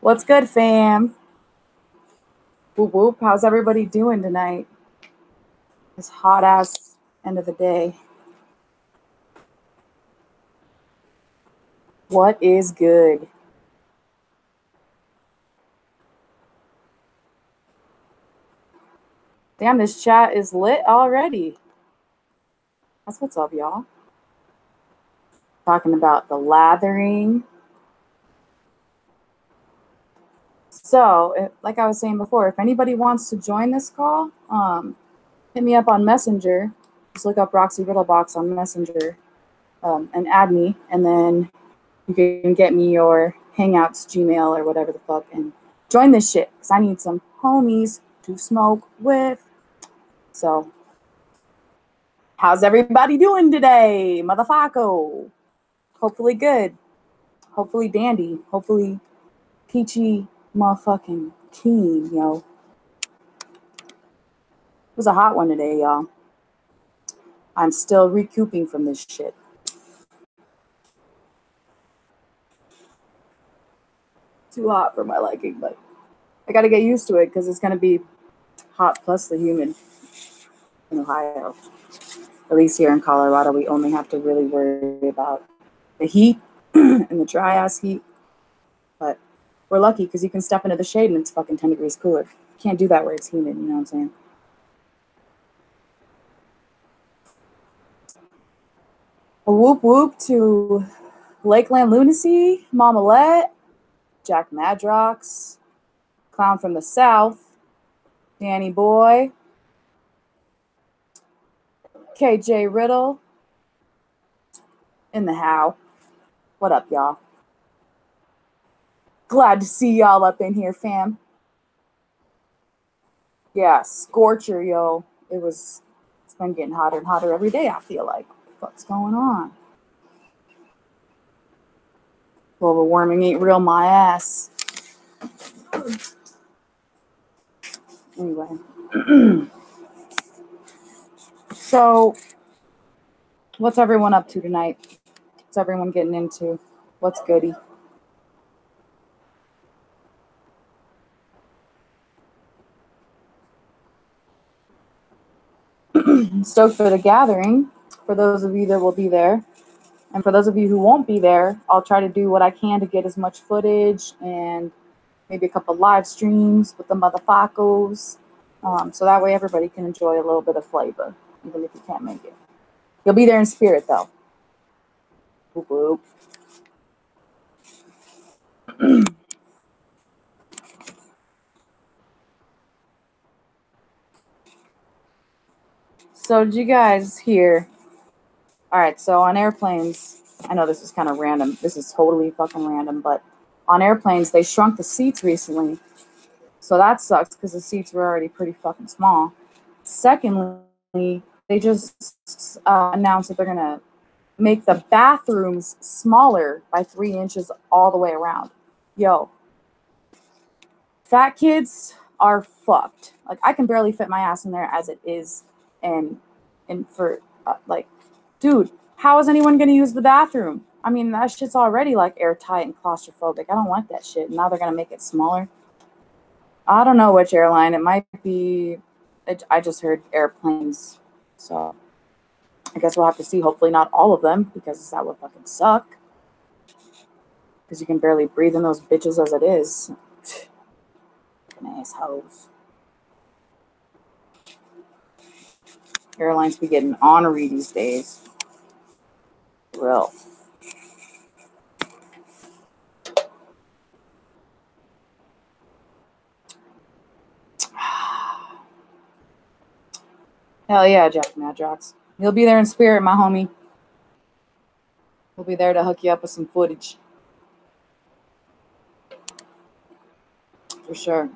What's good, fam? Whoop whoop. How's everybody doing tonight? This hot ass end of the day. What is good? Damn, this chat is lit already. That's what's up, y'all. Talking about the lathering. So, like I was saying before, if anybody wants to join this call, hit me up on Messenger. Just look up Roxy Riddlebox on Messenger and add me, and then you can get me your Hangouts, Gmail, or whatever the fuck, and join this shit, because I need some homies to smoke with. So, how's everybody doing today, motherfucker? Hopefully good. Hopefully dandy. Hopefully peachy motherfucking keen, yo. It was a hot one today, y'all. I'm still recouping from this shit. Too hot for my liking, but I gotta get used to it because it's gonna be hot plus the humid in Ohio. At least here in Colorado, we only have to really worry about the heat and the dry ass heat. But we're lucky because you can step into the shade and it's fucking 10 degrees cooler. You can't do that where it's humid, you know what I'm saying? A whoop whoop to Lakeland Lunacy, Mamalette, Jack Madrox, Clown from the South, Danny Boy, KJ Riddle, in the how. What up, y'all? Glad to see y'all up in here, fam. Yeah, scorcher, yo. It's been getting hotter and hotter every day, I feel like. What's going on? Global warming ain't real my ass. Anyway. So, what's everyone up to tonight? What's everyone getting into? What's goody? I'm stoked for the gathering, for those of you that will be there. And for those of you who won't be there, I'll try to do what I can to get as much footage and maybe a couple live streams with the motherfuckers. So that way everybody can enjoy a little bit of flavor, even if you can't make it. You'll be there in spirit, though. Whoop whoop. So did you guys hear? All right, so on airplanes, I know this is kind of random. This is totally fucking random, but on airplanes, they shrunk the seats recently. So that sucks because the seats were already pretty fucking small. Secondly, they just announced that they're going to make the bathrooms smaller by 3 inches all the way around. Yo, fat kids are fucked. Like, I can barely fit my ass in there as it is. And for, like, dude, how is anyone going to use the bathroom? I mean, that shit's already, like, airtight and claustrophobic. I don't like that shit. Now they're going to make it smaller. I don't know which airline. It might be, I just heard airplanes. So I guess we'll have to see. Hopefully not all of them, because that would fucking suck. Because you can barely breathe in those bitches as it is. Assholes. Airlines be getting ornery these days. Real. Hell yeah, Jack Madrox. You'll be there in spirit, my homie. We'll be there to hook you up with some footage. For sure.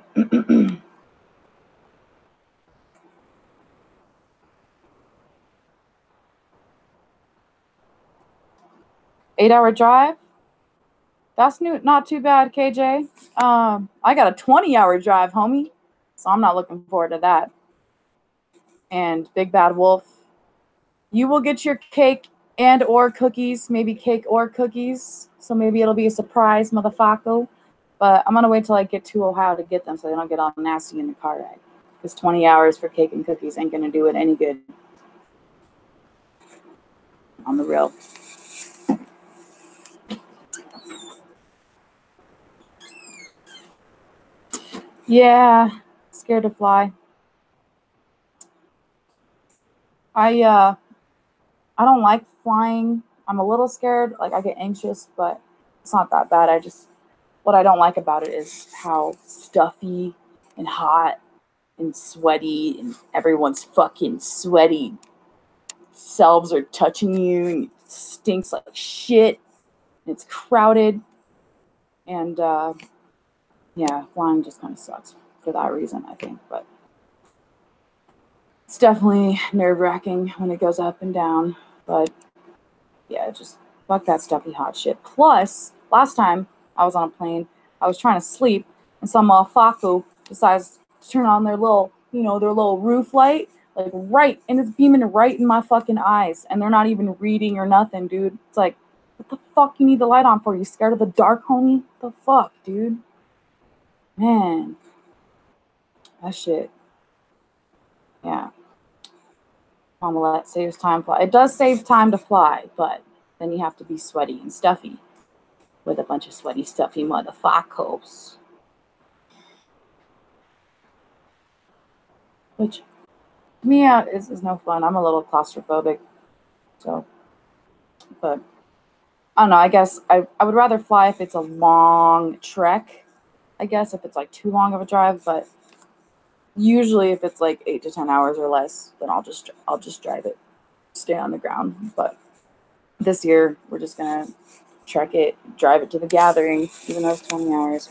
8-hour drive? That's not too bad, KJ. I got a 20-hour drive, homie. So I'm not looking forward to that. And Big Bad Wolf, you will get your cake and or cookies. Maybe cake or cookies. So maybe it'll be a surprise, motherfucker. But I'm going to wait till I get to Ohio to get them so they don't get all nasty in the car ride. Because 20 hours for cake and cookies ain't going to do it any good. On the real. Yeah, scared to fly. I don't like flying. I'm a little scared. Like, I get anxious, but it's not that bad. What I don't like about it is how stuffy and hot and sweaty, and everyone's fucking sweaty selves are touching you, and it stinks like shit. It's crowded, and yeah, flying just kind of sucks for that reason, I think. But it's definitely nerve-wracking when it goes up and down. But yeah, just fuck that stuffy hot shit. Plus, last time I was on a plane, I was trying to sleep, and some motherfucker decides to turn on their little, their little roof light, like right, and it's beaming right in my fucking eyes, and they're not even reading or nothing, dude. It's like, what the fuck you need the light on for? You scared of the dark, homie? What the fuck, dude? Man, that shit. Yeah. Omelette saves time fly. It does save time to fly, but then you have to be sweaty and stuffy with a bunch of sweaty, stuffy motherfuckers. Which, me out is no fun. I'm a little claustrophobic. So, but I don't know. I guess I would rather fly if it's a long trek. I guess if it's like too long of a drive, but usually if it's like 8 to 10 hours or less, then I'll just drive it, stay on the ground. But this year we're just gonna trek it, drive it to the gathering, even though it's 20 hours.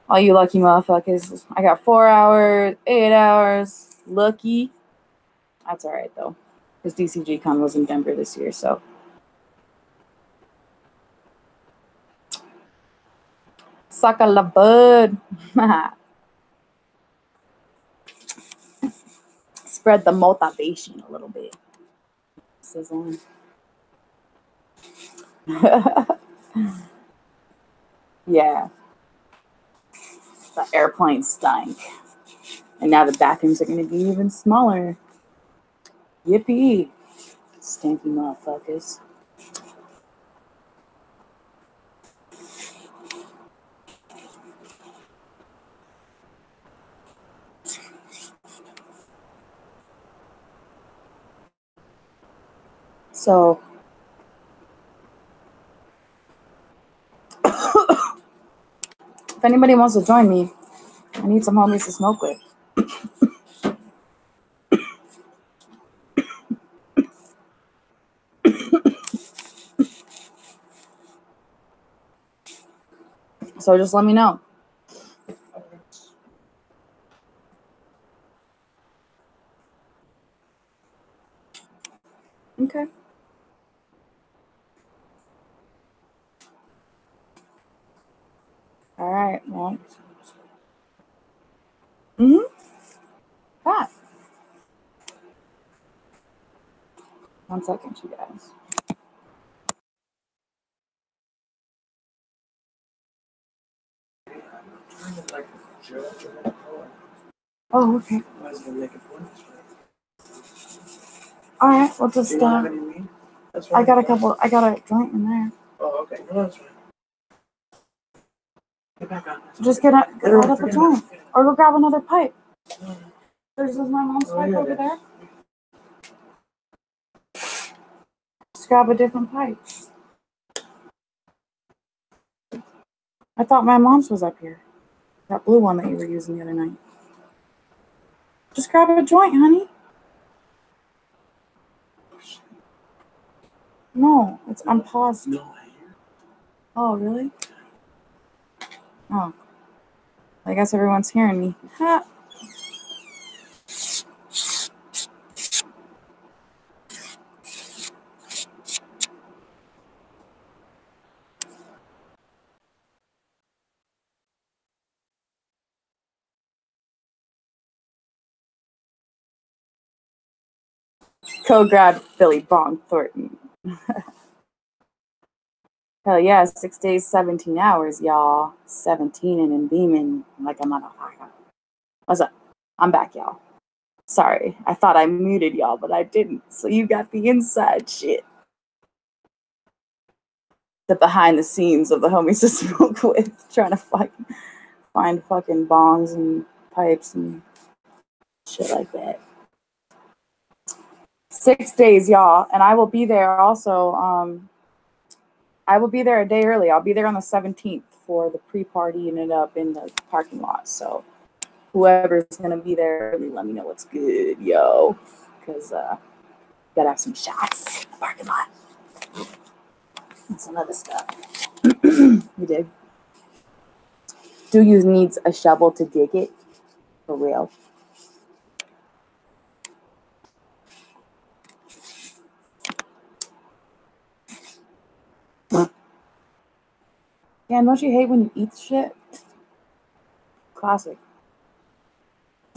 All you lucky motherfuckers. I got 4 hours, 8 hours. Lucky. That's all right though, because DCG Con was in Denver this year, so. Suck a la bud. Spread the motivation a little bit. Sizzling. Yeah. The airplane stank. And now the bathrooms are going to be even smaller. Yippee. Stanky motherfuckers. So, if anybody wants to join me, I need some homies to smoke with. So just let me know. Okay. All right. Well. That. 1 second, you guys. Oh, okay. All right. We'll just. I got a joint in there. Oh, okay. No, that's fine. Get back on. Just get out of the joint, or go grab another pipe. There's my mom's pipe over there. Just grab a different pipe. I thought my mom's was up here. That blue one that you were using the other night. Just grab a joint, honey. No, it's unpaused. No, I hear. Oh, really? Oh. I guess everyone's hearing me. Ha. Co grab Billy Bong Thornton. Hell yeah, 6 days, 17 hours, y'all. 17 and in beaming like a motherfucker. What's up? I'm back, y'all. Sorry, I thought I muted y'all, but I didn't. So you got the inside shit. The behind the scenes of the homies to smoke with, trying to find fucking bongs and pipes and shit like that. 6 days, y'all, and I will be there also. I will be there a day early. I'll be there on the 17th for the pre-party and it up in the parking lot. So whoever's gonna be there early, let me know what's good, yo. Because gotta have some shots in the parking lot and some other stuff. You dig? Do you need a shovel to dig it? For real? Yeah, don't you hate when you eat shit? Classic.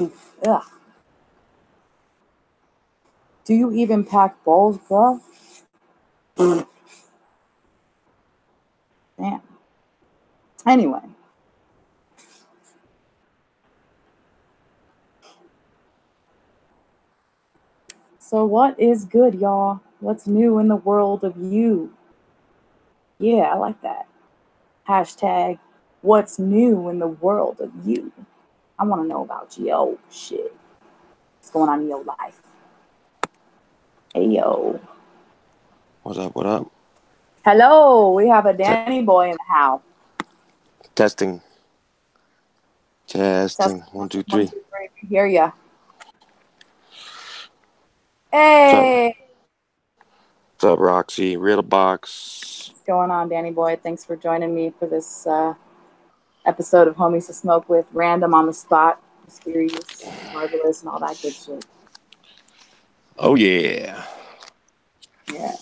Ugh. Do you even pack bowls, bro? Damn. Anyway. So what is good, y'all? What's new in the world of you? Yeah, I like that. Hashtag, what's new in the world of you? I want to know about yo shit. What's going on in your life? Hey, yo. What up, what up? Hello, we have a Danny boy in the house. Testing. 1, 2, 3. 1, 2, 3. We hear ya. Hey. What's up, Roxy? Real box. What's going on, Danny boy? Thanks for joining me for this episode of Homies to Smoke with. Random, on the spot, mysterious, marvelous, and all that good shit. Oh, yeah. Yeah.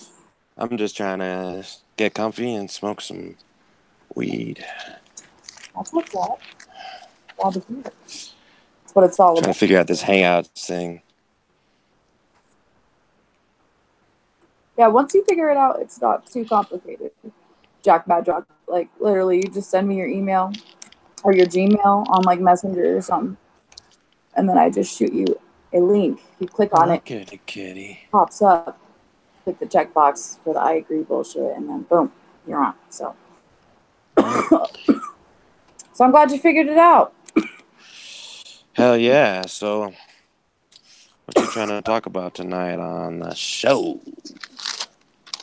I'm just trying to get comfy and smoke some weed. That's what's up. Glad to hear it. That's what it's all Trying about. to figure out this hangout thing. Yeah, once you figure it out, it's not too complicated. Jack Bad Jack. Like, literally, you just send me your email or your Gmail on, like, Messenger or something. And then I just shoot you a link. You click on it. Kitty. Pops up. Click the checkbox for the I agree bullshit. And then, boom, you're on. So, so I'm glad you figured it out. Hell yeah. So, what you trying to talk about tonight on the show?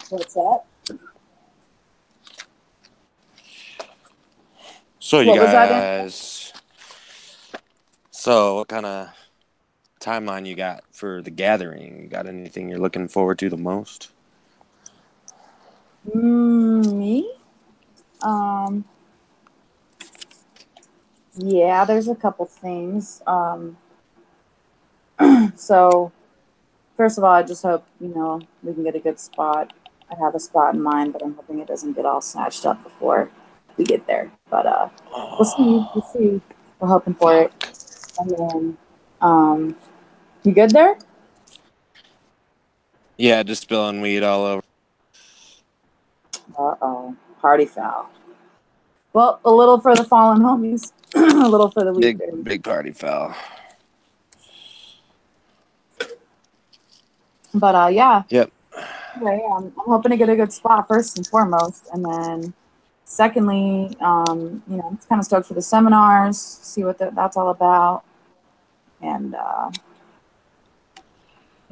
What's that? So, you What was that? guys... So, what kind of timeline you got for the gathering? You got anything you're looking forward to the most? Me? Yeah, there's a couple things. So, first of all, I just hope, we can get a good spot. I have a spot in mind, but I'm hoping it doesn't get all snatched up before we get there. But we'll see. We'll see. We're hoping for it. And then, you good there? Yeah, just spilling weed all over. Uh-oh. Party foul. Well, a little for the fallen homies. A little for the week. Big party foul. But yeah. Yep. Anyway, I'm hoping to get a good spot first and foremost, and then secondly, I'm kind of stoked for the seminars, see what that's all about, and a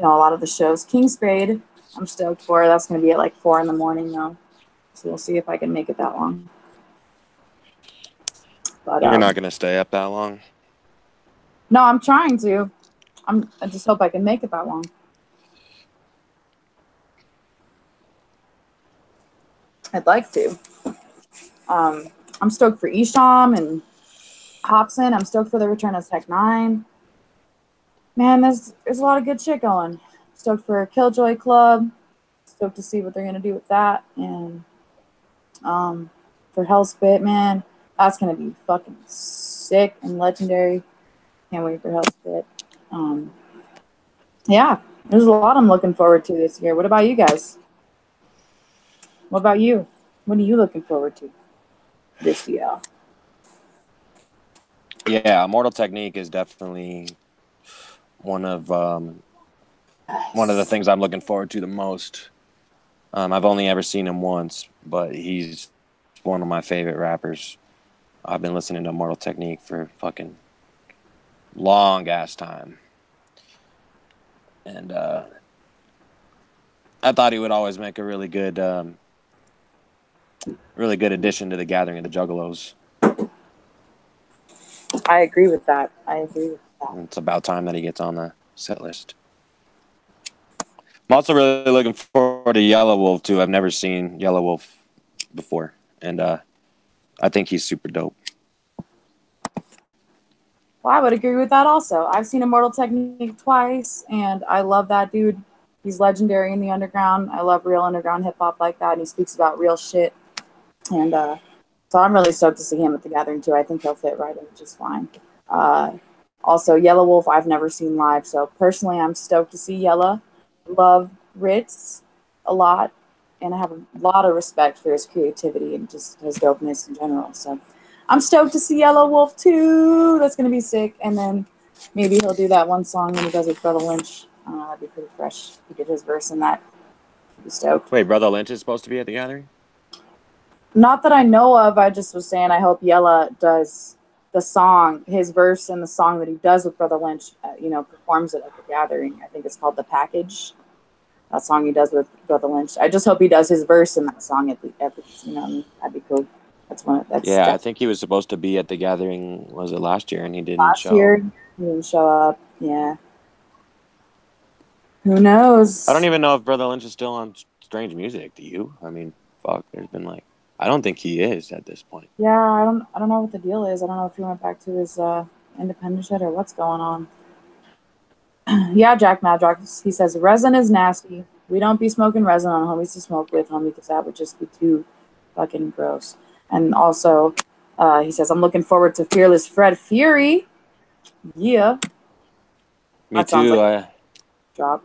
lot of the shows. Kingsgrade, I'm stoked for. That's going to be at like 4 a.m. though, so we'll see if I can make it that long. But you're not going to stay up that long? No, I'm trying to. I just hope I can make it that long. I'd like to. I'm stoked for Isham and Hobson. I'm stoked for the return of Tech 9. Man, there's a lot of good shit going. Stoked for Killjoy Club. Stoked to see what they're gonna do with that. And for Hellspit, man, that's gonna be fucking sick and legendary. Can't wait for Hellspit. Yeah, there's a lot I'm looking forward to this year. What about you guys? What about you? What are you looking forward to this year? Yeah, Mortal Technique is definitely one of the things I'm looking forward to the most. I've only ever seen him once, but he's one of my favorite rappers. I've been listening to Mortal Technique for fucking long ass time, and I thought he would always make a really good addition to the Gathering of the Juggalos. I agree with that. It's about time that he gets on the set list. I'm also really looking forward to Yellow Wolf too. I've never seen Yellow Wolf before, and I think he's super dope. Well, I would agree with that also. I've seen Immortal Technique twice, and I love that dude. He's legendary in the underground. I love real underground hip hop like that, and he speaks about real shit. And so I'm really stoked to see him at the Gathering too. I think he'll fit right in just fine. Uh, Also, Yellow Wolf, I've never seen live, so personally, I'm stoked to see Yella. Love Ritz a lot, and I have a lot of respect for his creativity and just his dopeness in general. So I'm stoked to see Yellow Wolf too. That's gonna be sick. And then maybe he'll do that one song when he does with Brother Lynch. That'd be pretty fresh. He did his verse in that. I'd be stoked. Wait, Brother Lynch is supposed to be at the Gathering? Not that I know of. I just was saying I hope Yella does the song, his verse in the song that he does with Brother Lynch. Performs it at the Gathering. I think it's called "The Package." That song he does with Brother Lynch. I just hope he does his verse in that song at the that'd be cool. Yeah, I think he was supposed to be at the Gathering. Was it last year? And he didn't Last show. year he didn't show up. Yeah. Who knows? I don't even know if Brother Lynch is still on Strange Music. Do you? I mean, fuck. There's been I don't think he is at this point. Yeah, I don't know what the deal is. I don't know if he went back to his independent shit or what's going on. Yeah, Jack Madrox, he says resin is nasty. We don't be smoking resin on homies to smoke with, homie, because that would just be too fucking gross. And also, he says, I'm looking forward to Fearless Fred Fury. Yeah. Me That sounds too. like a drop.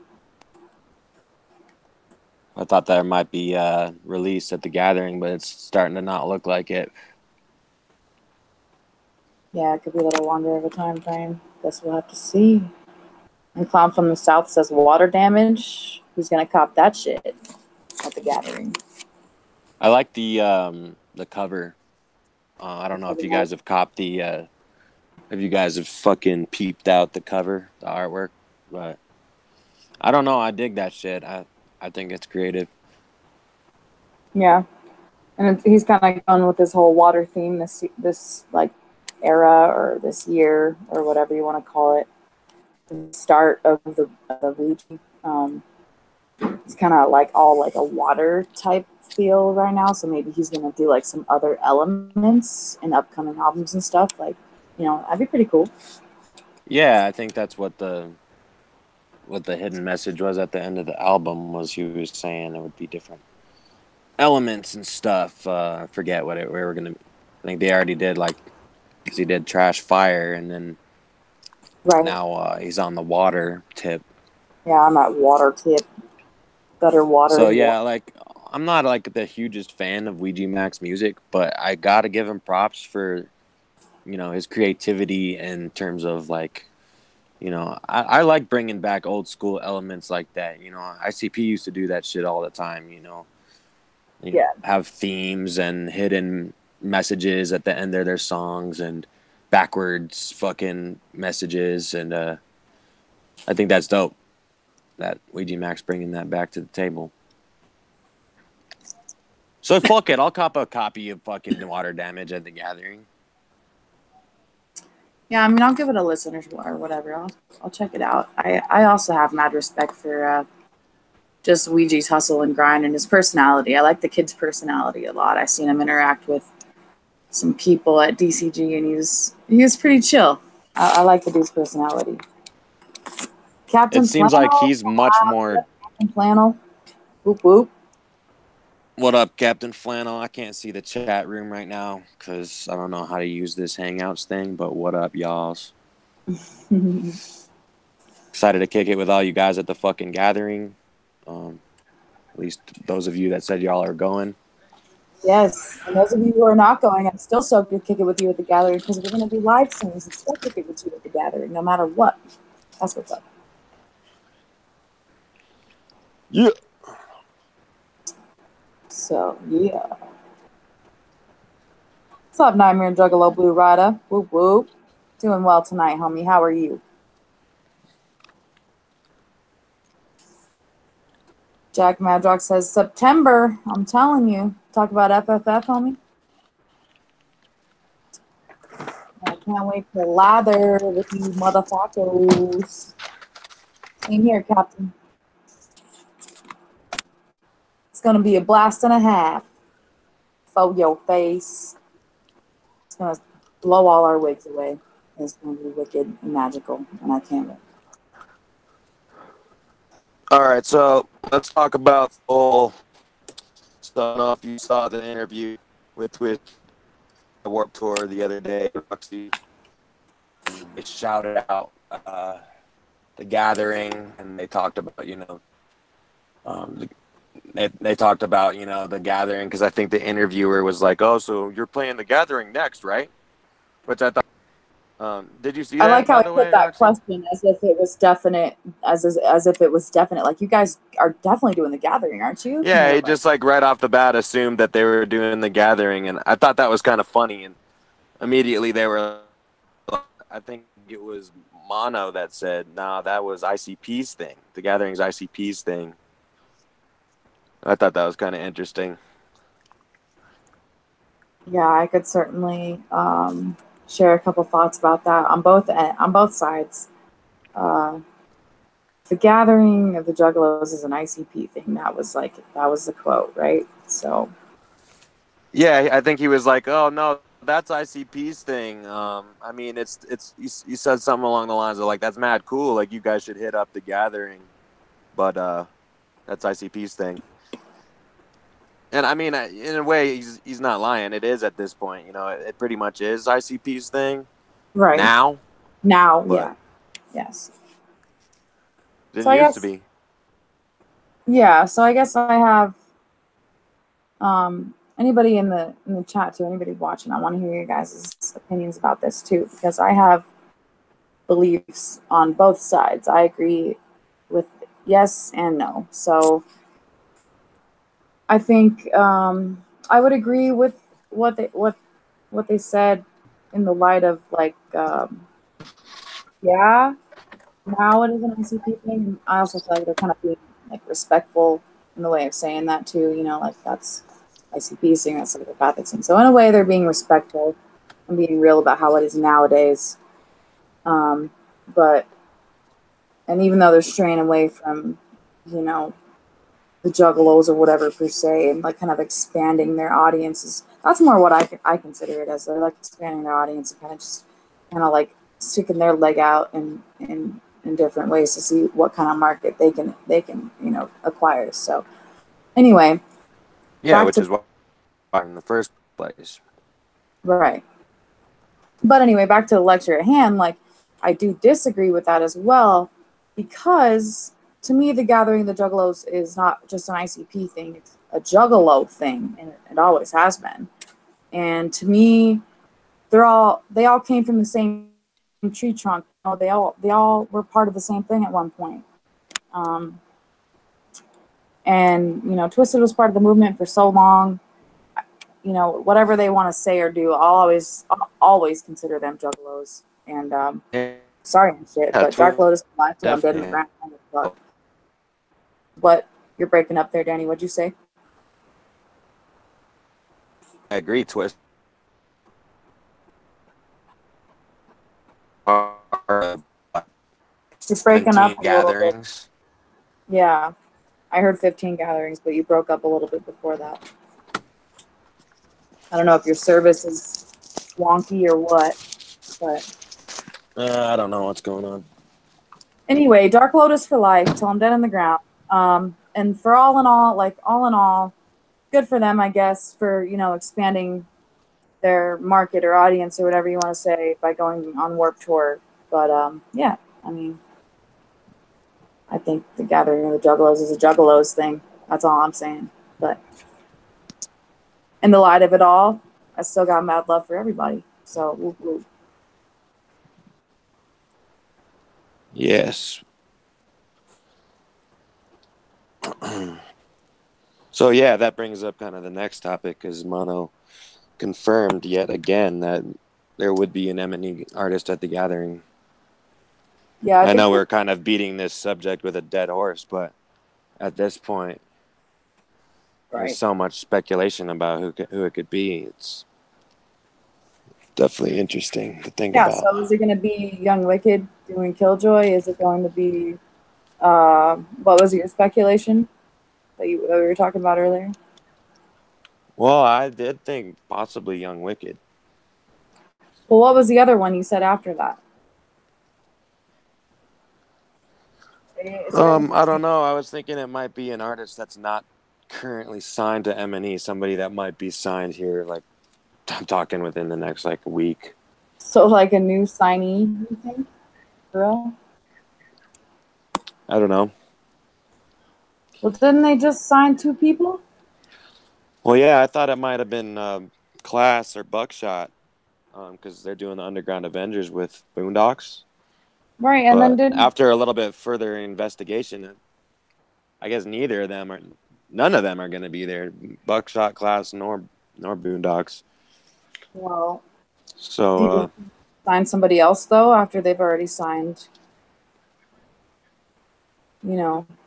I thought there might be released at the Gathering, but it's starting to not look like it. Yeah, it could be a little longer of a time frame. Guess we'll have to see. And Clown from the South says water damage. Who's gonna cop that shit at the Gathering? I like the cover. I don't know if you guys have copped if you guys have fucking peeped out the cover, the artwork, but I don't know. I dig that shit. I think it's creative. Yeah, and he's kind of going with this whole water theme this like era or this year or whatever you want to call it. The start of the Ouija. It's kind of like all like a water type feel right now. So maybe he's gonna do like some other elements in upcoming albums and stuff. Like, that'd be pretty cool. Yeah, I think that's what the hidden message was at the end of the album. Was he was saying it would be different elements and stuff. I forget what we were gonna. I think they already did because he did Trash Fire, and then now he's on the water tip. Yeah, I'm at water tip. Better water. So yeah, I'm not the hugest fan of Ouija Mac's music, but I gotta give him props for his creativity in terms of I like bringing back old school elements like that. ICP used to do that shit all the time. Have themes and hidden messages at the end of their songs and backwards fucking messages, and I think that's dope that Ouija Mac's bringing that back to the table. So fuck it, I'll cop a copy of fucking Water Damage at the Gathering. Yeah, I mean, I'll give it a listen or whatever. I'll check it out. I also have mad respect for just Ouija's hustle and grind and his personality. I like the kid's personality a lot. I've seen him interact with some people at DCG, and he was pretty chill. I like the dude's personality. Captain It seems Flannel, like he's much more. Captain Flannel. Whoop whoop. What up, Captain Flannel? I can't see the chat room right now because I don't know how to use this Hangouts thing, but what up, y'alls? Excited to kick it with all you guys at the fucking Gathering. At least those of you that said y'all are going. Yes, and those of you who are not going, I'm still stoked to kick it with you at the gathering because we're going to do live streams and still kick it with you at the gathering, no matter what. That's what's up. Yeah. So, yeah. What's up, Nightmare and Juggalo Blue Rider? Whoop whoop. Doing well tonight, homie. How are you? Jack Madrox says September. I'm telling you. Talk about FFF, homie. I can't wait to lather with you motherfuckers. Same here, Captain. It's gonna be a blast and a half for your face. It's gonna blow all our wigs away. It's gonna be wicked and magical, and I can't wait. All right, so let's talk about the whole. So I don't know if you saw the interview with the Warp Tour the other day, Roxy. They shouted out the gathering, and they talked about they talked about the gathering, because I think the interviewer was like, "Oh, so you're playing the gathering next, right?" Which I thought. Did you see I that, like how by I the put way, that Roxy? question as if it was definite, as if it was definite. Like, you guys are definitely doing the gathering, aren't you? Yeah, he just like right off the bat assumed that they were doing the gathering, and I thought that was kind of funny. And immediately they were, I think it was Mono that said, "No, that was ICP's thing. The gathering's ICP's thing." I thought that was kind of interesting. Yeah, I could certainly share a couple thoughts about that on both sides. The gathering of the Juggalos is an ICP thing. That was the quote, right? So Yeah, I think he was like, "Oh no, that's ICP's thing." I mean, it's you said something along the lines of like, "That's mad cool. Like, you guys should hit up the gathering," but that's ICP's thing. And I mean, in a way, he's not lying. It is at this point. It pretty much is ICP's thing right now, now, but yeah, yes. didn't So I used to guess, be. yeah. So I guess I have anybody in the chat too, anybody watching. I want to hear your guys' opinions about this too, because I have beliefs on both sides. I agree with yes and no. So I think I would agree with what they said in the light of like yeah, now it is an ICP thing. And I also feel like they're kind of being like respectful in the way of saying that too. Like that's ICP thing, that's psychopathic thing. So in a way, they're being respectful and being real about how it is nowadays. But and even though they're straying away from the juggalos or whatever per se, and like kind of expanding their audiences. That's more what I consider it as. They're like expanding their audience and kind of like sticking their leg out in different ways to see what kind of market they can acquire. So anyway, Yeah, back which to is why in the first place. right. But anyway, back to the lecture at hand. Like, I do disagree with that as well, because to me, the gathering of the Juggalos is not just an ICP thing; it's a Juggalo thing, and it always has been. And to me, they all came from the same tree trunk. They all were part of the same thing at one point. And Twisted was part of the movement for so long. Whatever they want to say or do, I'll always consider them Juggalos. And sorry and shit, Yeah, but Dark Lotus is alive till I'm dead in the definitely. ground. But you're breaking up there, Danny. What'd you say? I agree, Twist. You're breaking up 17 a little bit. gatherings. Yeah, I heard 15 gatherings, but you broke up a little bit before that. I don't know if your service is wonky or what, but I don't know what's going on. anyway, Dark Lotus for life till I'm dead in the ground. And for all in all, good for them, I guess, for expanding their market or audience or whatever you want to say by going on Warp Tour. But yeah, I mean, I think the gathering of the Juggalos is a Juggalos thing. That's all I'm saying. But in the light of it all, I still got mad love for everybody. So, whoop, whoop. Yes. So yeah, that brings up kind of the next topic, is Mono confirmed yet again that there would be an M&E artist at the gathering. Yeah, I know we're kind of beating this subject with a dead horse, but at this point, there's so much speculation about who it could be. It's definitely interesting to think about. So is it going to be Young Wicked doing Killjoy? Is it going to be what was your speculation that we were talking about earlier? Well, I did think possibly Young Wicked. Well, what was the other one you said after that? I don't know. I was thinking it might be an artist that's not currently signed to M&E, somebody that might be signed here, like I'm talking within the next like week. So like a new signee, you think? Girl? I don't know. Well, didn't they just sign 2 people? Well, yeah, I thought it might have been Class or Buckshot, because they're doing the Underground Avengers with Boondocks. Right, and But then after a little bit further investigation, I guess none of them are going to be there. Buckshot, Class, nor Boondocks. Well, So sign somebody else though after they've already signed,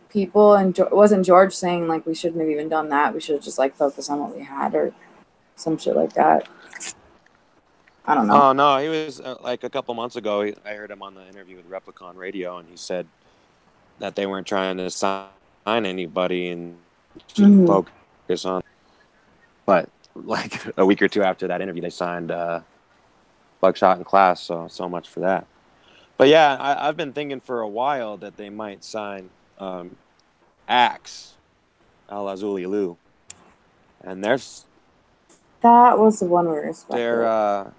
people. And wasn't George saying like we shouldn't have even done that? We should have just like focused on what we had or some shit like that. I don't know. Oh no, he was like a couple months ago. I heard him on the interview with Replicon Radio, and he said that they weren't trying to sign anybody and should focus on. But like a week or 2 after that interview, they signed Buckshot and Class. So much for that. But yeah, I've been thinking for a while that they might sign Axe, Al Azuli Lou, and That was the one we were expecting.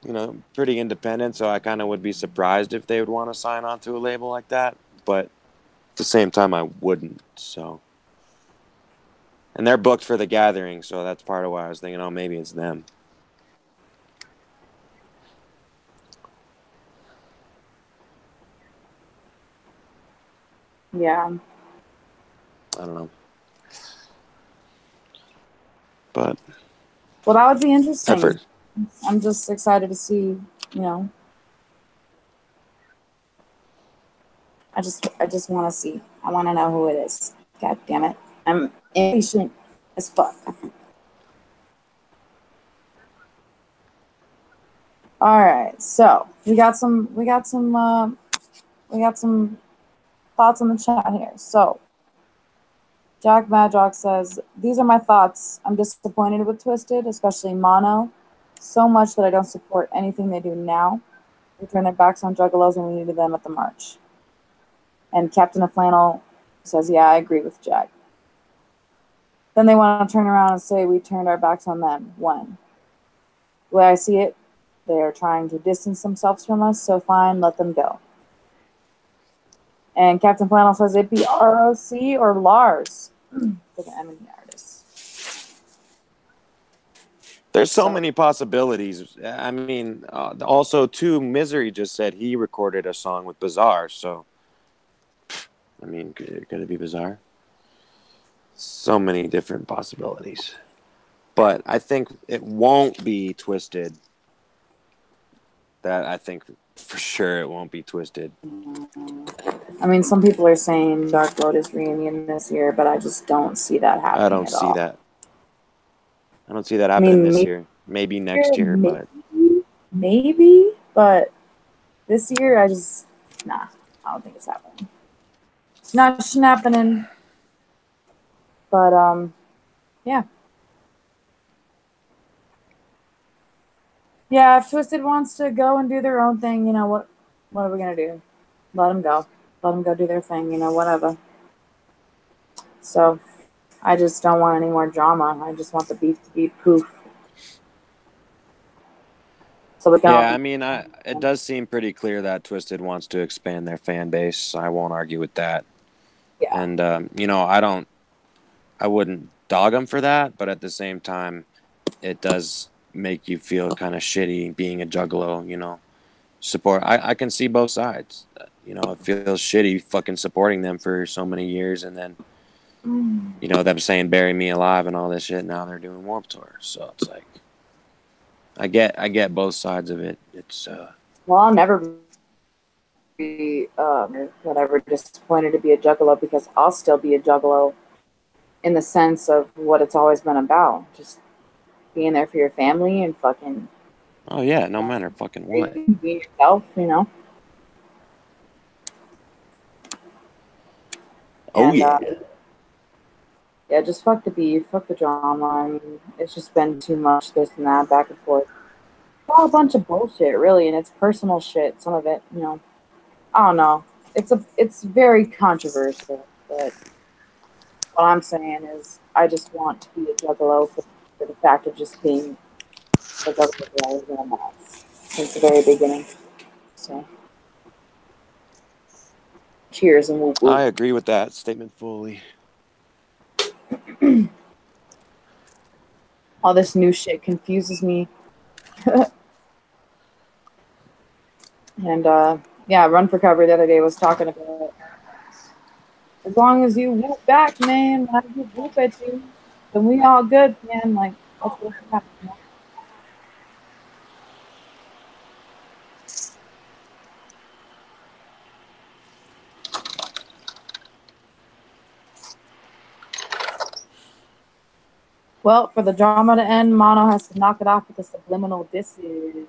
They're pretty independent, so I kind of would be surprised if they would want to sign on to a label like that. But at the same time, I wouldn't. So, and they're booked for the gathering, so that's part of why I was thinking, oh, maybe it's them. Yeah. I don't know. But well, that would be interesting. I'm just excited to see, I just want to see. I want to know who it is. God damn it. I'm impatient as fuck. All right. So, we got some thoughts on the chat here. So, Jack Madrock says, "These are my thoughts. I'm disappointed with Twisted, especially Mono, so much that I don't support anything they do now. They turn their backs on Juggalos when we needed them at the march." And Captain of Flannel says, "Yeah, I agree with Jack." Then they want to turn around and say we turned our backs on them. When? The way I see it, they are trying to distance themselves from us, so fine, let them go. And Captain Flannel says it'd be ROC or Lars for the M&E artists. There's so many possibilities. I mean, also, too, Misery just said he recorded a song with Bizarre, so, I mean, could it be Bizarre? So many different possibilities. But I think it won't be Twisted. That I think for sure it won't be Twisted. I mean, some people are saying Dark Lotus reunion this year, but I just don't see that happening. I don't see that. I don't see that happening this year. Maybe next year, but maybe. But this year, I don't think it's happening. It's not happening. But yeah. Yeah, if Twisted wants to go and do their own thing, what are we gonna do? Let them go. Let them go do their thing, whatever. So, I just don't want any more drama. I just want the beef to be poof. So we can yeah, I mean, it does seem pretty clear that Twisted wants to expand their fan base. I won't argue with that. Yeah. And I wouldn't dog him for that, but at the same time, it does make you feel kind of shitty being a juggalo. Support. I can see both sides. It feels shitty fucking supporting them for so many years, and then them saying "bury me alive" and all this shit. Now they're doing Warped Tour, so it's like I get both sides of it. It's Well, I'll never be whatever disappointed to be a juggalo because I'll still be a juggalo in the sense of what it's always been about, just being there for your family and fucking. Oh yeah, no matter fucking what. Being yourself, Oh And yeah. yeah, just fuck the beef, fuck the drama. I mean, it's just been too much this and that, back and forth. It's all a bunch of bullshit, really, and it's personal shit. Some of it, I don't know. It's very controversial, but what I'm saying is, I just want to be a juggalo for the fact of just being a juggalo that I was in that since the very beginning. So, cheers and whoop I whoop. agree with that statement fully. All this new shit confuses me. And yeah, Run for Cover the other day was talking about as long as you whoop back, man, when I whoop at you, then we all good, man. Like that's what's happening. Well, for the drama to end, Mono has to knock it off with the subliminal disses.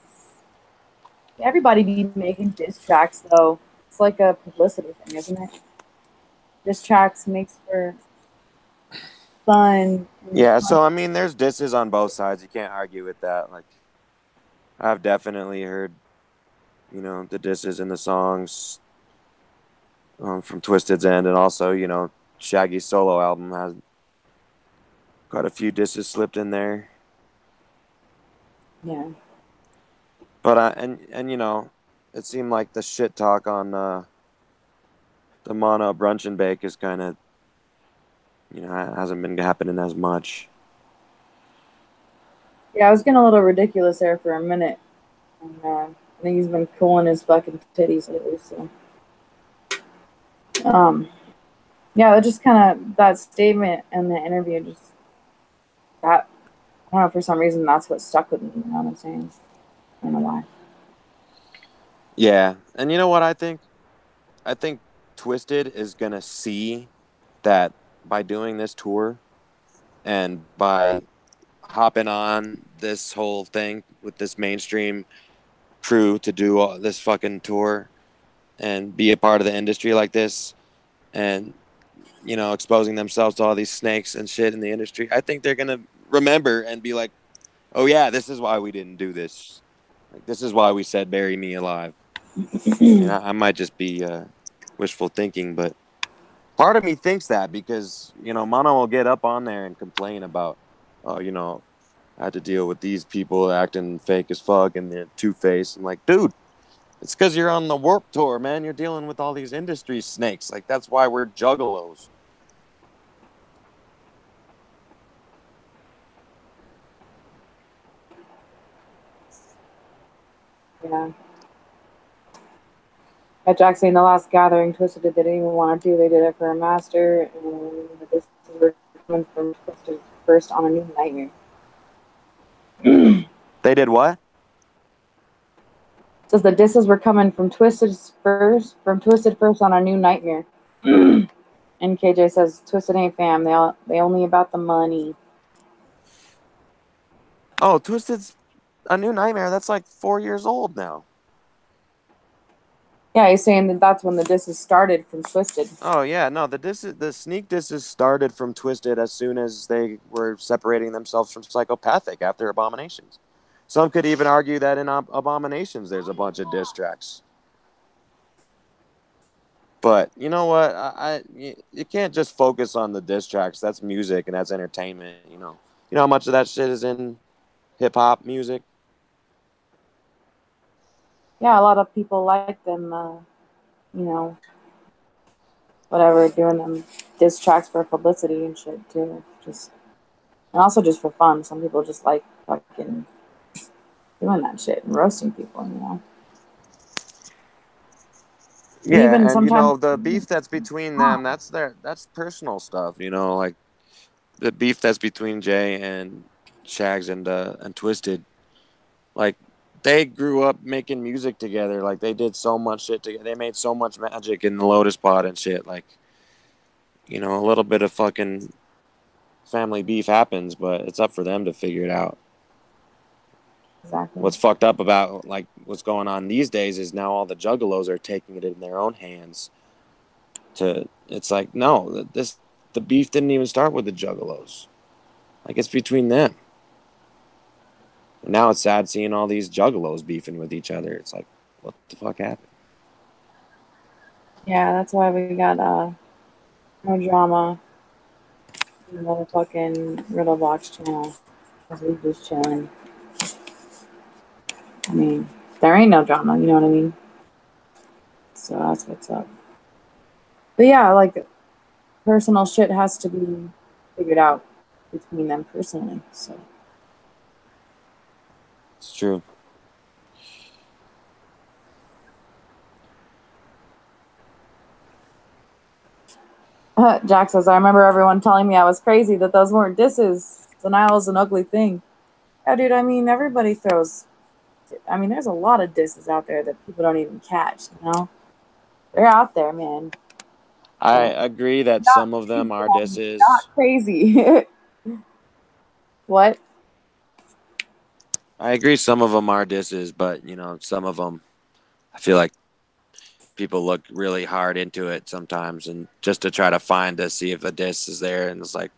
Everybody be making diss tracks though. It's like a publicity thing, isn't it? Diss tracks makes for fun. Yeah, so I mean, there's disses on both sides. You can't argue with that. Like, I've definitely heard, the disses in the songs from Twisted's end, and also, Shaggy's solo album has quite a few disses slipped in there. Yeah. But it seemed like the shit talk on the Mono Brunch and Bake is kind of, hasn't been happening as much. Yeah, I was getting a little ridiculous there for a minute. And, I think he's been cooling his fucking titties lately, so. Yeah, that just kind of that statement and the interview just that I don't know, for some reason that's what stuck with me. You know what I'm saying? I don't know why. Yeah, and you know what I think? I think Twisted is gonna see that by doing this tour and by hopping on this whole thing with this mainstream crew to do all this fucking tour and be a part of the industry like this and exposing themselves to all these snakes and shit in the industry, I think they're gonna remember and be like, oh yeah, this is why we didn't do this, like this is why we said bury me alive. I might just be wishful thinking, but part of me thinks that because Mono will get up on there and complain about, oh, I had to deal with these people acting fake as fuck and they're two-faced. I'm like, dude, it's because you're on the Warp Tour, man. You're dealing with all these industry snakes. Like, that's why we're juggalos. Yeah. At Jackson, the last gathering, Twisted did they didn't even want to do. They did it for a master, and this is coming from Twisted first on a new nightmare. They did what? Says the disses were coming from Twisted first on a new nightmare. And KJ says Twisted ain't fam. They only about the money. Oh, Twisted's a new nightmare. That's like 4 years old now. Yeah, he's saying that that's when the disses started from Twisted. Oh yeah, no, the sneak disses started from Twisted as soon as they were separating themselves from Psychopathic after Abominations. Some could even argue that in Abominations there's a bunch of diss tracks. But you know what? You can't just focus on the diss tracks. That's music and that's entertainment. You know how much of that shit is in hip hop music. Yeah, a lot of people like them. Whatever, doing them diss tracks for publicity and shit too. Just And also just for fun. Some people just like fucking doing that shit and roasting people, you know. And even Yeah, and you sometimes, know the beef that's between them, that's personal stuff. You know, like the beef that's between Jay and Shags and Twisted. Like they grew up making music together. Like they did so much shit together. They made so much magic in the Lotus Pod and shit. Like you know, a little bit of fucking family beef happens, but it's up for them to figure it out. exactly. What's fucked up about like what's going on these days is now all the juggalos are taking it in their own hands. It's like no, the beef didn't even start with the juggalos. Like it's between them. And now it's sad seeing all these juggalos beefing with each other. It's like, what the fuck happened? Yeah, that's why we got no drama in the motherfucking Riddle Box channel. Because we just chilling. I mean, there ain't no drama, you know what I mean? So that's what's up. But yeah, like personal shit has to be figured out between them personally. So It's true. Jack says, I remember everyone telling me I was crazy that those weren't disses. Denial is an ugly thing. Yeah, dude, I mean, everybody throws. I mean, there's a lot of disses out there that people don't even catch, you know? They're out there, man. I So, agree that not some of crazy, them are homie, not disses. crazy. What? I agree some of them are disses, but you know, some of them I feel like people look really hard into it sometimes and just to try to find to see if a diss is there and it's like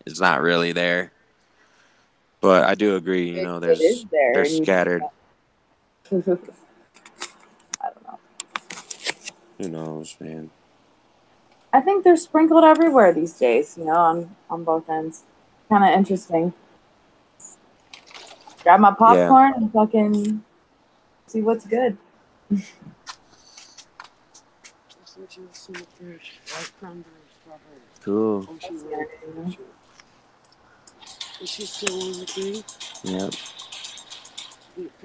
it's not really there. But I do agree, you know, It is there, they're and you scattered. just, I don't know. Who knows, man? I think they're sprinkled everywhere these days, you know, on both ends. Kind of interesting. Grab my Yeah. popcorn and fucking see what's good. Cool. That's good, you know? Is she still on the thing? Yep.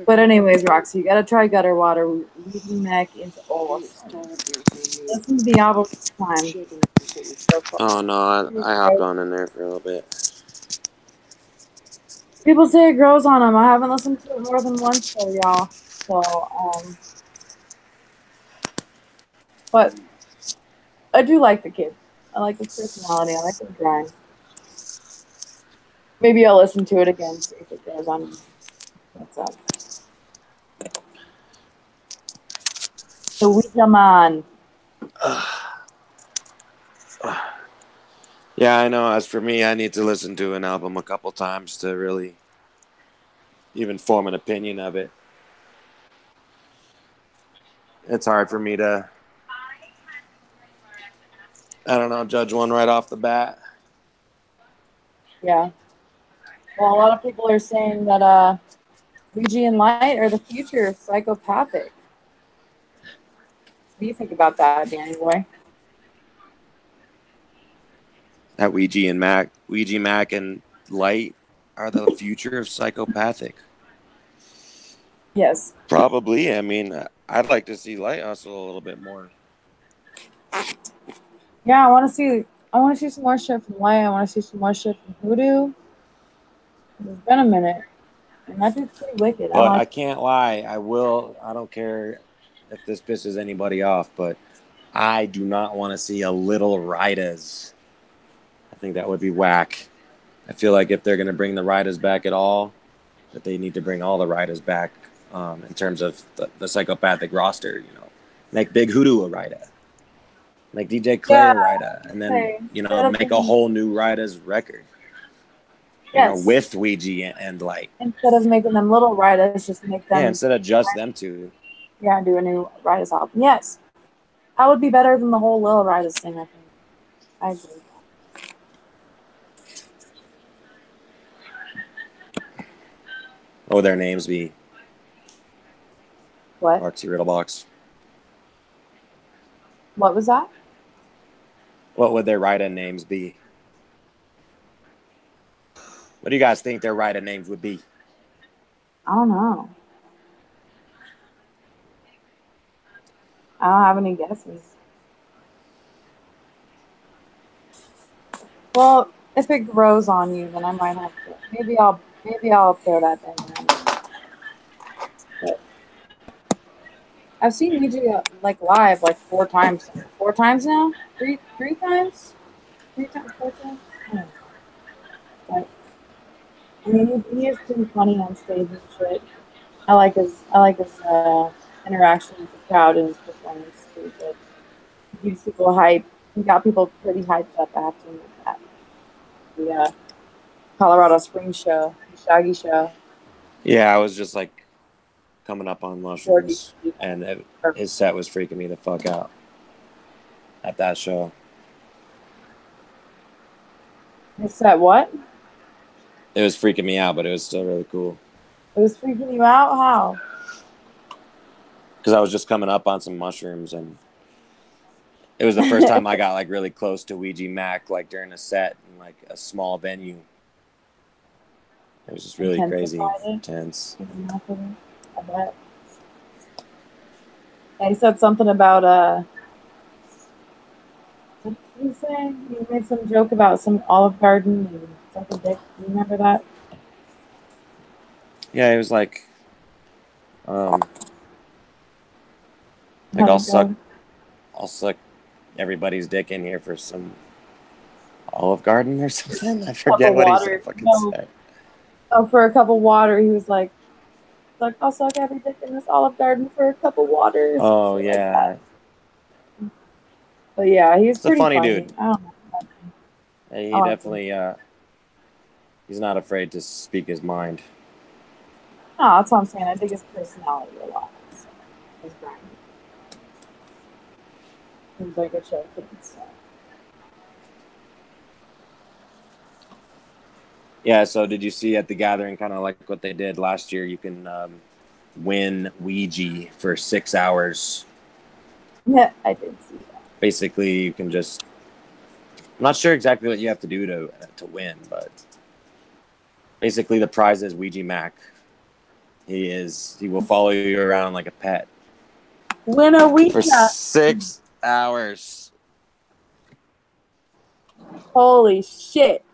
But anyways, Roxy, you gotta try Gutter Water. Leading Mac is awesome. Listen to the album time. So far. Oh no, I hopped on in there for a little bit. People say it grows on them. I haven't listened to it more than once, though, y'all. So, but I do like the kid. I like his personality. I like his grind. Maybe I'll listen to it again, see if it grows on me. What's up? The Ouija Man. Yeah, I know. As for me, I need to listen to an album a couple times to really even form an opinion of it. It's hard for me to, I don't know, judge one right off the bat. Yeah. Well, a lot of people are saying that Ouija and Light are the future of psychopathic. What do you think about that, Danny boy? That Ouija Mac and Light are the future of psychopathic. Yes. Probably. I mean, I'd like to see Light hustle a little bit more. Yeah, I want to see. I want to see some more shit from Light. I want to see some more shit from Hoodoo. It's been a minute, and that dude's pretty wicked. I But like. I can't lie. I don't care if this pisses anybody off, but I do not want to see a little Ridas. I think that would be whack. I feel like if they're going to bring the Ridas back at all, that they need to bring all the Ridas back in terms of the psychopathic roster. You know, make Big Hoodoo a Rida, make DJ Clay Yeah, a Rida, and then say you know instead of make a making, whole new Ridas record. You know, yes, with Ouija and Light. instead of making them little writers, just make Yeah, them, instead of just them two. yeah, do a new writers album. Yes, that would be better than the whole little writers thing. I think. I agree. What would their names be? What? Artsy Riddlebox. What was that? What would their Rida names be? What do you guys think their writer names would be? I don't know. I don't have any guesses. Well, if it grows on you, then I might have to. Maybe I'll throw that thing in. But I've seen Ouija like live like 4 times. 4 times now? Three times? 3 times? 4 times? I don't know. But I mean, he is pretty funny on stage and shit. I like his interaction with the crowd and his performance. It's pretty good. He keeps people hype. He got people pretty hyped up. I have to admit that. The Colorado Springs show, the Shaggy show. Yeah, I was just like coming up on mushrooms, Jordy. and his set was freaking me the fuck out at that show. His set what? It was freaking me out, but it was still really cool. It was freaking you out? How? Because I was just coming up on some mushrooms, and it was the first time I got like really close to Ouija Mac, like during a set in like a small venue. It was just really crazy, intense. I bet. Yeah, he said something about what did he say? He made some joke about some Olive Garden and something dick. Do you remember that? Yeah, it was like How'd I'll it go? suck everybody's dick in here for some Olive Garden or something. I forget what he fucking said. Oh, for a cup of water, he was like, I'll suck every dick in this Olive Garden for a cup of water. Oh yeah. Like, but yeah, he's It's a pretty funny funny. dude. I don't know. He I like definitely he's not afraid to speak his mind. No, that's what I'm saying. I dig his personality a lot. So, his grind. Seems like a chill kid. So. Yeah, so did you see at the gathering kind of like what they did last year? You can win Ouija for 6 hours. Yeah, I did see that. Basically, you can just... I'm not sure exactly what you have to do to win, but basically the prize is Ouija Mac. He will follow you around like a pet. Win a Ouija for 6 hours. Holy shit.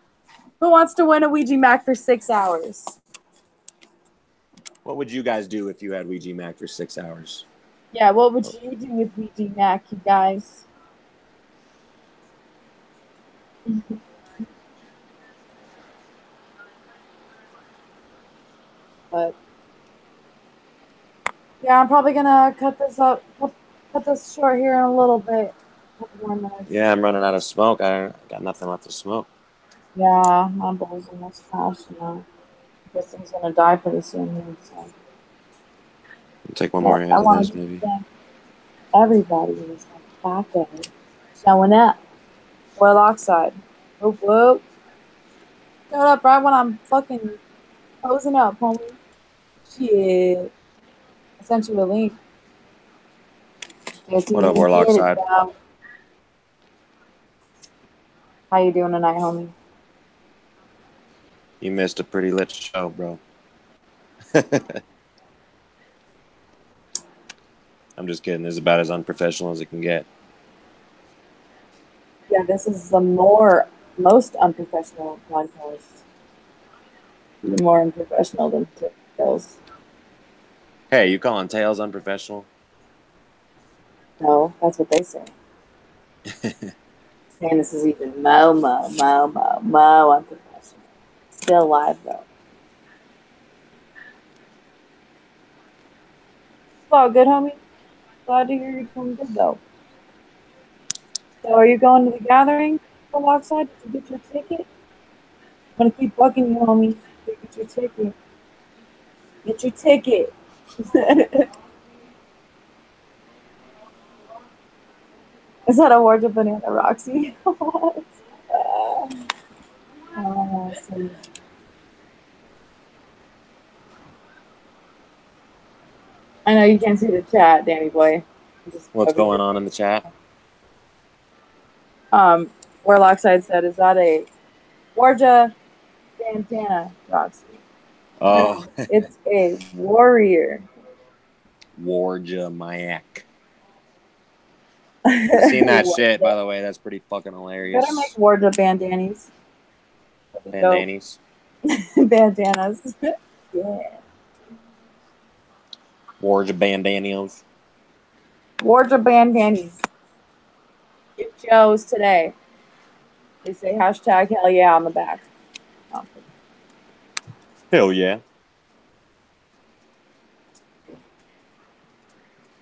Who wants to win a Ouija Mac for 6 hours? What would you guys do if you had Ouija Mac for 6 hours? Yeah, what would you do with Ouija Mac, you guys? But yeah, I'm probably gonna cut this short here in a little bit. A couple more minutes. Yeah, I'm running out of smoke. I got nothing left to smoke. Yeah, my bowl's almost trash now. This thing's gonna die pretty soon. So. I'll take one more hand of this, maybe. Everybody is back there showing up. Oil oxide. Whoop whoop. Shut up right when I'm fucking posing up, homie. Shit. I sent you a link. What up, Warlock side? How you doing tonight, homie? You missed a pretty lit show, bro. I'm just kidding. This is about as unprofessional as it can get. Yeah, this is the most unprofessional podcast. Even more unprofessional than Tails. Hey, you calling Tails unprofessional? No, that's what they say. Saying this is even more unprofessional. Still live though. It's all good, homie. Glad to hear you're doing good though. So are you going to the gathering for Lockside? Did you get your ticket? I'm gonna keep bugging you, homie. Get your ticket. Get your ticket. Is that a word of banana, Roxy? What? I know you can't see the chat, Danny boy. What's going on in the chat? Where Lockside said, is that a Warja bandana, Roxy. Oh, It's a warrior. Warja Mayak. I've seen that shit, by the way. That's pretty fucking hilarious. Better make Warja bandanas. Bandanas. Bandanas. Yeah. Warja bandanas. Warja bandanas. Get Joe's today. They say hashtag hell yeah on the back. Oh. Hell yeah.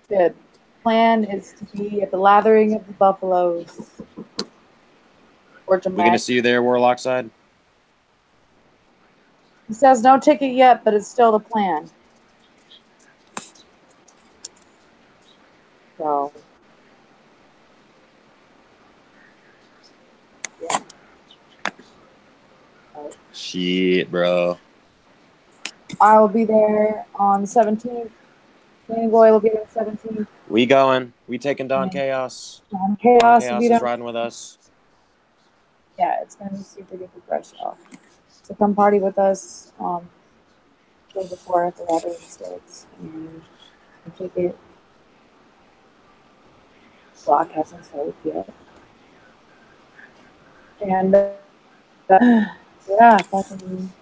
Good. Plan is to be at the lathering of the buffaloes. Warja We gonna Mac. see you there, Warlock side? He says no ticket yet, but it's still the plan. So, yeah. Shit, bro. I will be there on the 17th. Danny Boy will be there on the 17th. We going. We taking Don Yeah. Chaos. Don Don Chaos will Chaos be is there. riding with us. Yeah, it's going to be super duper fresh, y'all. So come party with us day before at the Lathering States. And take it. Block hasn't sold yet. And yeah, fucking.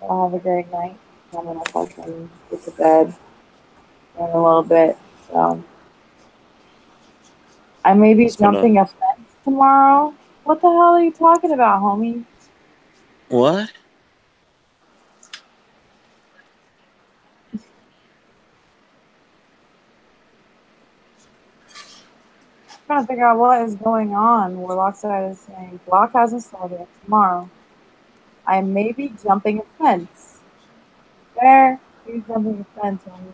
I'll have a great night. I'm gonna fucking get to bed in a little bit. So I may be jumping a fence tomorrow. What the hell are you talking about, homie? What? Trying to figure out what is going on. Warlock side is saying block hasn't started tomorrow. I may be jumping a fence. Where are you jumping a fence, homie?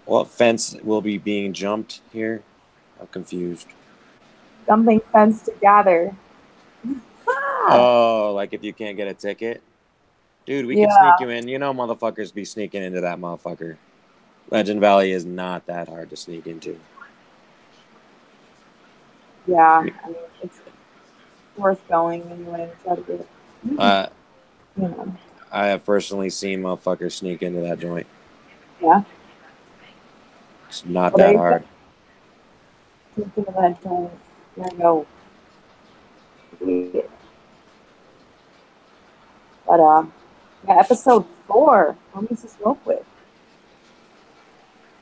What fence will be being jumped here? I'm confused. Jumping fence to gather. Oh, like if you can't get a ticket? Dude, we can sneak you in. You know motherfuckers be sneaking into that motherfucker. Legend Valley is not that hard to sneak into. Yeah, I mean, it's worth going anyway. Try to get, you know. I have personally seen motherfuckers sneak into that joint. Yeah. It's not that hard. Sneak into that joint. There you go. Yeah. But yeah, episode 4. Homies to smoke with.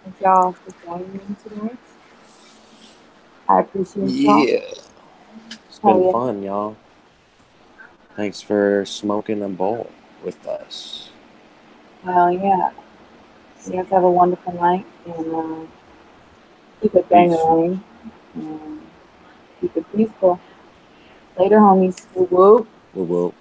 Thank y'all for joining me tonight. I appreciate y'all. It's been fun, y'all. Thanks for smoking a bowl with us. Hell yeah. You guys have a wonderful night and keep it banging and keep it peaceful. Later, homies. Whoop whoop. Whoop whoop.